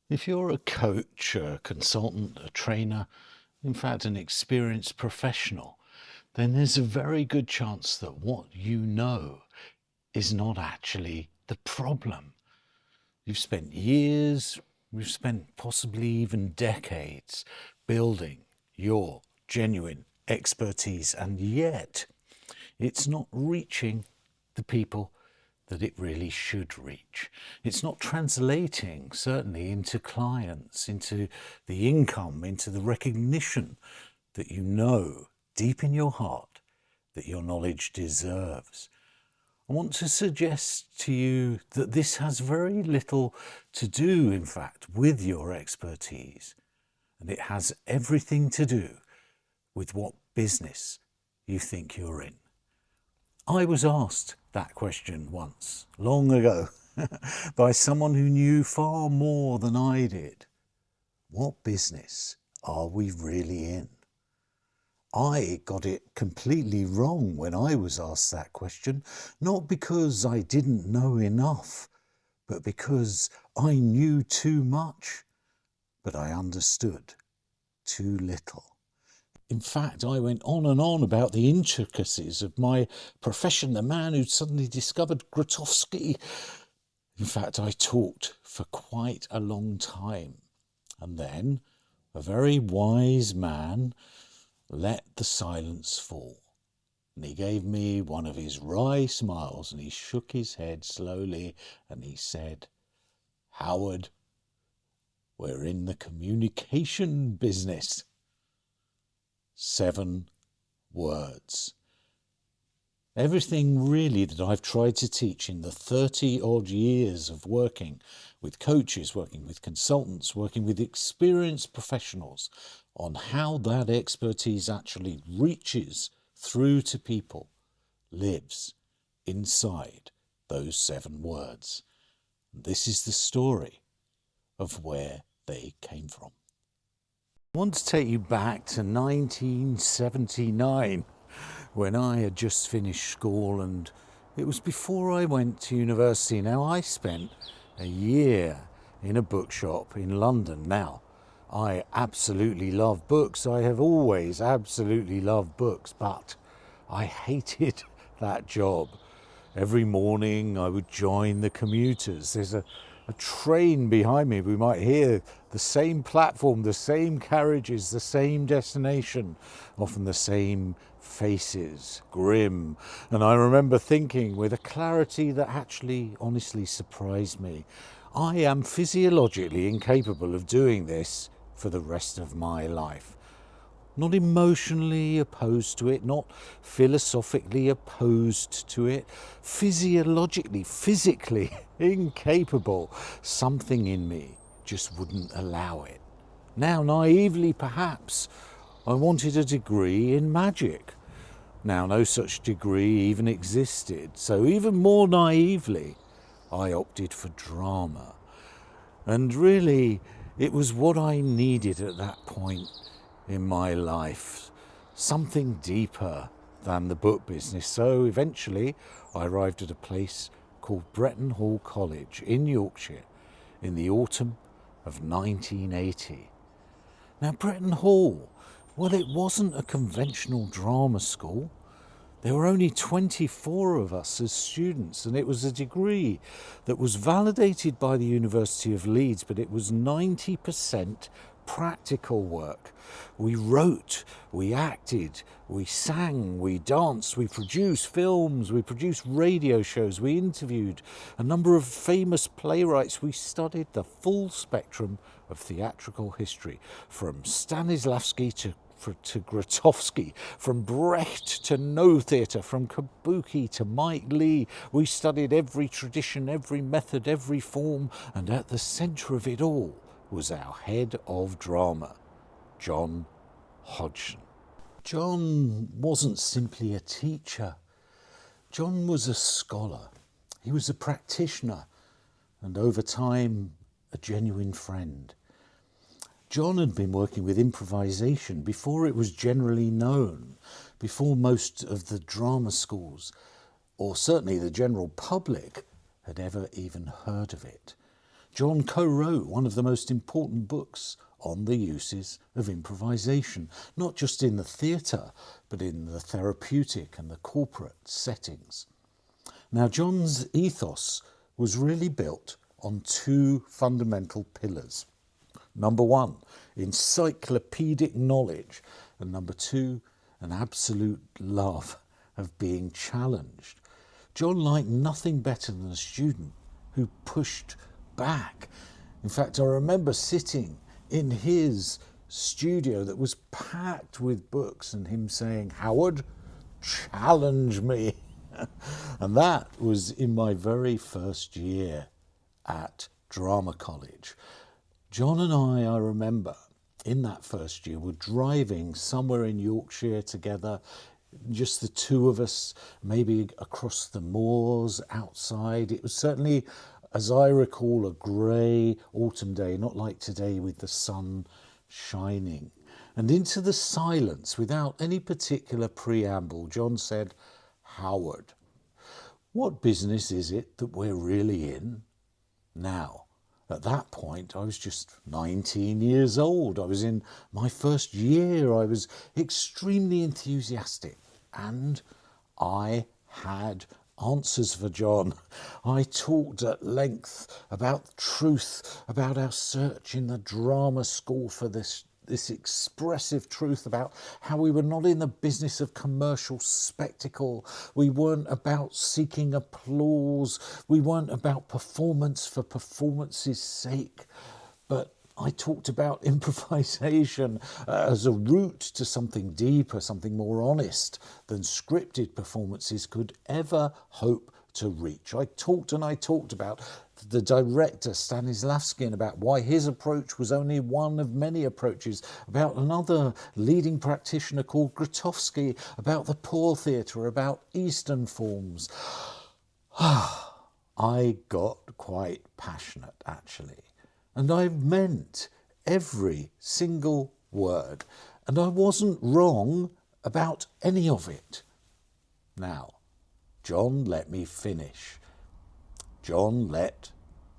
If you're a coach, a consultant, a trainer, in fact, an experienced professional, then there's a very good chance that what you know is not actually the problem. You've spent years, you've spent possibly even decades building your genuine expertise, and yet it's not reaching the people that it really should reach. It's not translating, certainly, into clients, into the income, into the recognition that you know deep in your heart that your knowledge deserves. I want to suggest to you that this has very little to do, in fact, with your expertise, and it has everything to do with what business you think you're in. I was asked that question once, long ago, by someone who knew far more than I did. What business are we really in? I got it completely wrong when I was asked that question, not because I didn't know enough, but because I knew too much, but I understood too little. In fact, I went on and on about the intricacies of my profession, the man who'd suddenly discovered Grotowski. In fact, I talked for quite a long time. And then a very wise man let the silence fall. And he gave me one of his wry smiles, and he shook his head slowly, and he said, "Howard, we're in the communication business." 7 words. Everything really that I've tried to teach in the 30 odd years of working with coaches, working with consultants, working with experienced professionals on how that expertise actually reaches through to people lives inside those 7 words. This is the story of where they came from. I want to take you back to 1979 when I had just finished school, and it was before I went to university. Now, I spent a year in a bookshop in London. Now, I absolutely love books. I have always absolutely loved books, but I hated that job. Every morning I would join the commuters. There's a train behind me. We might hear the same platform, the same carriages, the same destination, often the same faces, grim. And I remember thinking with a clarity that actually honestly surprised me, I am physiologically incapable of doing this for the rest of my life. Not emotionally opposed to it, not philosophically opposed to it, physiologically, physically incapable. Something in me just wouldn't allow it. Now, naively perhaps, I wanted a degree in magic. Now, no such degree even existed, so even more naively, I opted for drama. And really, it was what I needed at that point in my life, something deeper than the book business. So eventually I arrived at a place called Bretton Hall College in Yorkshire in the autumn of 1980. Now, Bretton Hall, well, it wasn't a conventional drama school. There were only 24 of us as students, and it was a degree that was validated by the University of Leeds, but it was 90% practical work. We wrote, we acted, we sang, we danced, we produced films, we produced radio shows, we interviewed a number of famous playwrights. We studied the full spectrum of theatrical history, from Stanislavski to Grotowski, from Brecht to No Theatre, from Kabuki to Mike Lee. We studied every tradition, every method, every form, and at the centre of it all was our head of drama, John Hodgson. John wasn't simply a teacher. John was a scholar. He was a practitioner, and over time, a genuine friend. John had been working with improvisation before it was generally known, before most of the drama schools, or certainly the general public, had ever even heard of it. John co-wrote one of the most important books on the uses of improvisation, not just in the theatre, but in the therapeutic and the corporate settings. Now, John's ethos was really built on two fundamental pillars. Number one, encyclopedic knowledge, and number two, an absolute love of being challenged. John liked nothing better than a student who pushed back. In fact, I remember sitting in his studio that was packed with books and him saying, "Howard, challenge me." And that was in my very first year at drama college. John and I remember, in that first year, were driving somewhere in Yorkshire together, just the two of us, maybe across the moors outside. It was certainly, as I recall, a grey autumn day, not like today with the sun shining. And into the silence, without any particular preamble, John said, "Howard, what business is it that we're really in?" Now, at that point, I was just 19 years old. I was in my first year. I was extremely enthusiastic, and I had answers for John. I talked at length about truth, about our search in the drama school for this expressive truth, about how we were not in the business of commercial spectacle. We weren't about seeking applause. We weren't about performance for performance's sake. But I talked about improvisation as a route to something deeper, something more honest than scripted performances could ever hope to reach. I talked about the director Stanislavski and about why his approach was only one of many approaches, about another leading practitioner called Grotowski, about the poor theatre, about Eastern forms. I got quite passionate, actually, and I meant every single word, and I wasn't wrong about any of it. Now, John let me finish. John let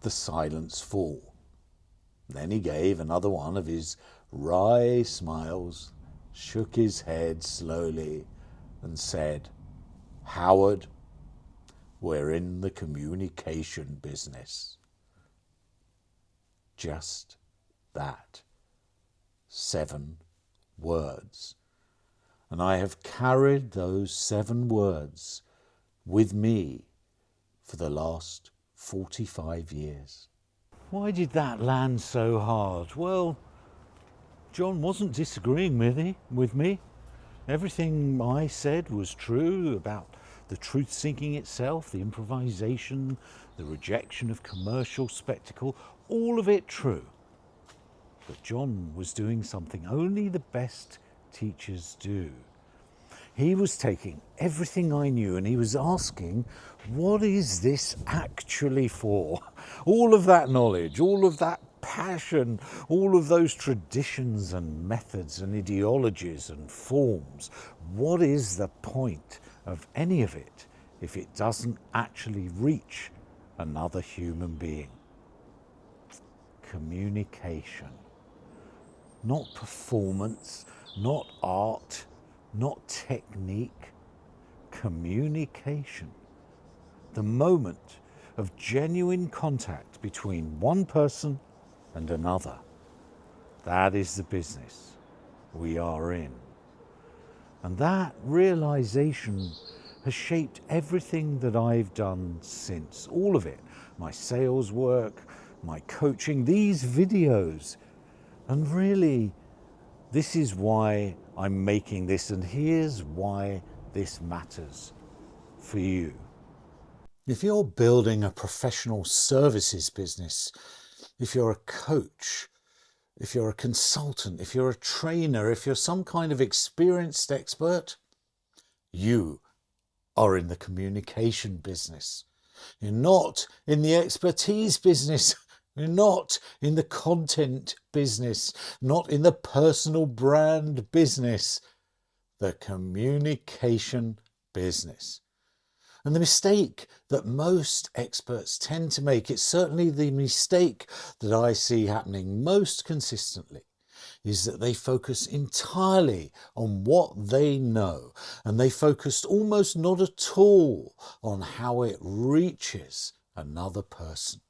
the silence fall. Then he gave another one of his wry smiles, shook his head slowly, and said, "Howard, we're in the communication business." Just that. 7 words. And I have carried those 7 words with me for the last 45 years. Why did that land so hard? Well, John wasn't disagreeing with me. Everything I said was true about the truth-seeking itself, the improvisation, the rejection of commercial spectacle, all of it true. But John was doing something only the best teachers do. He was taking everything I knew and he was asking, what is this actually for? All of that knowledge, all of that passion, all of those traditions and methods and ideologies and forms, what is the point of any of it if it doesn't actually reach another human being? Communication. Not performance, not art, not technique. Communication. The moment of genuine contact between one person and another. That is the business we are in. And that realization has shaped everything that I've done since. All of it. My sales work, my coaching, these videos. And really, this is why I'm making this, and here's why this matters for you. If you're building a professional services business, if you're a coach, if you're a consultant, if you're a trainer, if you're some kind of experienced expert, you are in the communication business. You're not in the expertise business. You're not in the content business, not in the personal brand business, the communication business. And the mistake that most experts tend to make, it's certainly the mistake that I see happening most consistently, is that they focus entirely on what they know, and they focus almost not at all on how it reaches another person.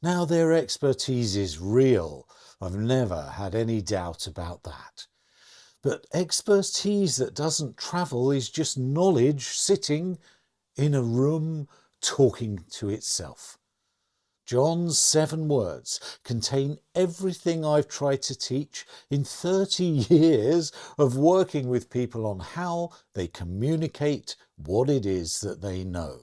Now, their expertise is real. I've never had any doubt about that. But expertise that doesn't travel is just knowledge sitting in a room talking to itself. John's 7 words contain everything I've tried to teach in 30 years of working with people on how they communicate what it is that they know.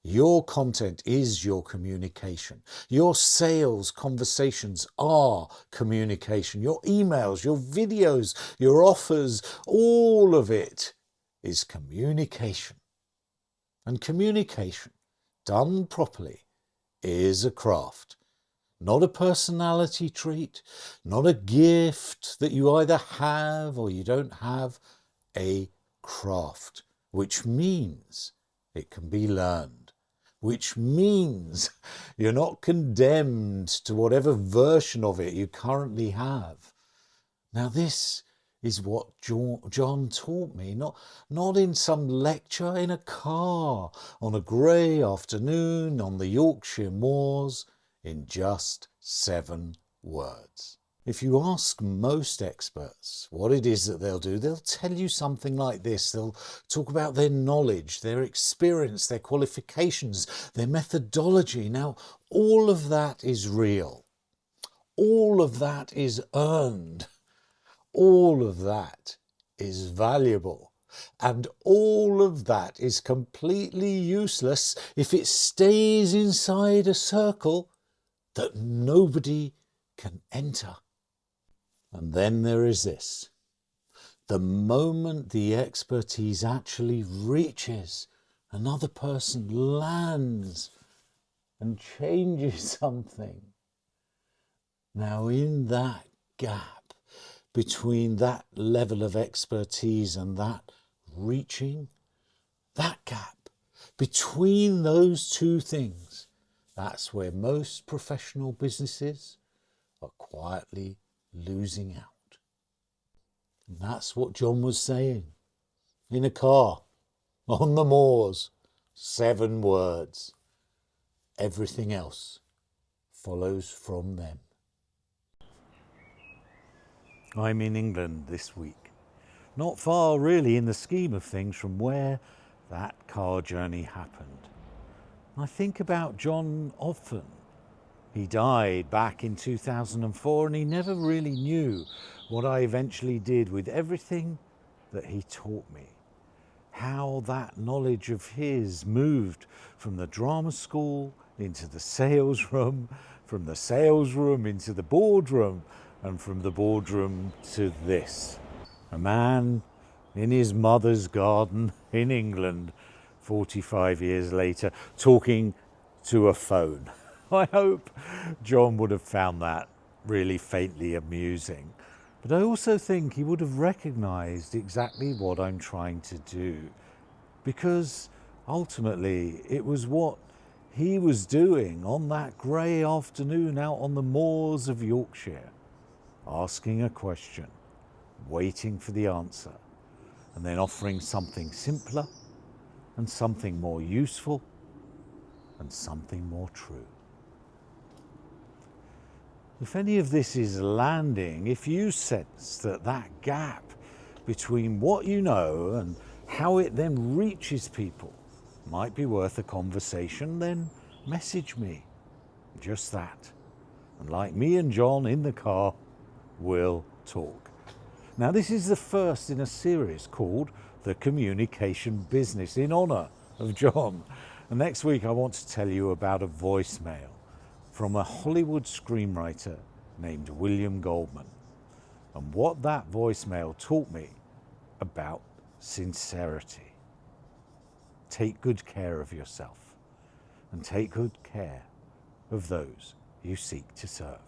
Your content is your communication. Your sales conversations are communication. Your emails, your videos, your offers, all of it is communication. And communication, done properly, is a craft. Not a personality trait, not a gift that you either have or you don't have, a craft, which means it can be learned, which means you're not condemned to whatever version of it you currently have. Now, this is what John taught me, not in some lecture, in a car, on a grey afternoon on the Yorkshire moors, in just 7 words. If you ask most experts what it is that they'll do, they'll tell you something like this. They'll talk about their knowledge, their experience, their qualifications, their methodology. Now, all of that is real. All of that is earned. All of that is valuable, and all of that is completely useless if it stays inside a circle that nobody can enter. And then there is this. The moment the expertise actually reaches another person, lands and changes something. Now, in that gap, between that level of expertise and that reaching, that gap between those two things, that's where most professional businesses are quietly losing out. And that's what John was saying. In a car, on the moors, 7 words. Everything else follows from them. I'm in England this week. Not far really in the scheme of things from where that car journey happened. I think about John often. He died back in 2004 and he never really knew what I eventually did with everything that he taught me. How that knowledge of his moved from the drama school into the sales room, from the sales room into the boardroom, and from the boardroom to this. A man in his mother's garden in England, 45 years later, talking to a phone. I hope John would have found that really faintly amusing. But I also think he would have recognised exactly what I'm trying to do. Because ultimately it was what he was doing on that grey afternoon out on the moors of Yorkshire. Asking a question, waiting for the answer, and then offering something simpler and something more useful and something more true. If any of this is landing, if you sense that gap between what you know and how it then reaches people might be worth a conversation, then message me. Just that. And like me and John in the car, we'll talk. Now, this is the first in a series called The Communication Business in honour of John. And next week I want to tell you about a voicemail from a Hollywood screenwriter named William Goldman and what that voicemail taught me about sincerity. Take good care of yourself and take good care of those you seek to serve.